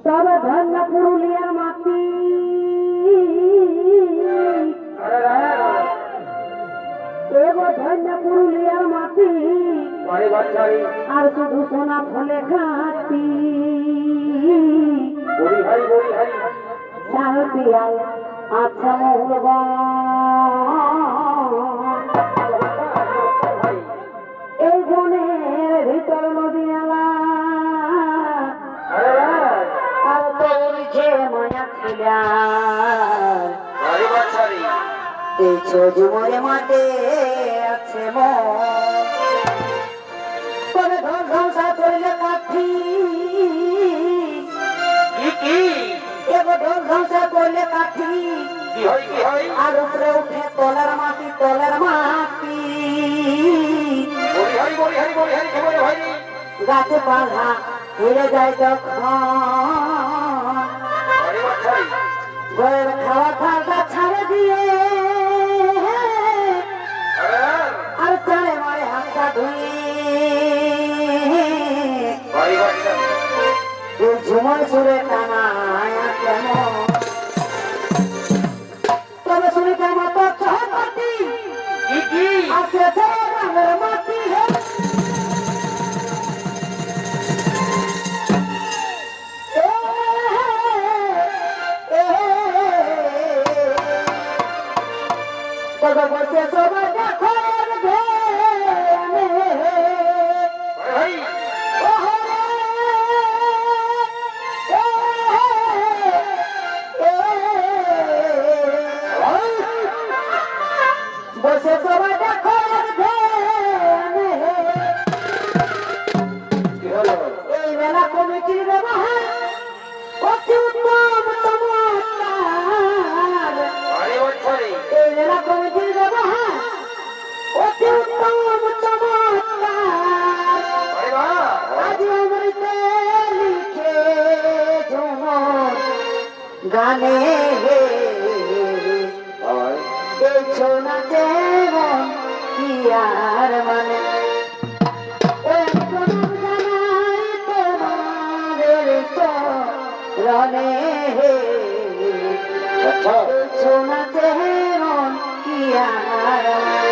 তবে ধন্য পুরুলিয়ার মাটি এগো ধন্য পুরুলিয়ার মাটি আর শুধু সোনা ফলে ঘাটি সাল পিয়াল আচ্ছা মৌলবান এই বনের ভিতর নদী আলা আর তোর যে মায়া ছিল এই ছোজুমরে মাঠে আছে মনে ধর ধ্বংসা করলে কাঠি এগো ঢোল ধ্বংসা করলে কাঠি আর উপরে উঠে তলার মাটি গাছে পালা হেরে যায় যখন ঘরের খাওয়া খাওয়া ছাড়ে দিয়ে আর চারে মারে হাতটা ধুয়ে ঝুমর সুরে টানায় কেমন তবে শুনে কেমন তো চহপতি আছে রঙের মাটি তবে বসে সবাই দেখো বসে সবাই দেখো এই মেলা কমিটির ব্যবহার অতি উত্তম চমৎকার এই মেলা কমিটির ব্যবহার অতি উত্তম চমৎকার আজ অমৃতে লিখে ঝুমর গানে সোনা যেমন কি আর মানে জানাই তোমাদের রনে সোনা যেমন কি আর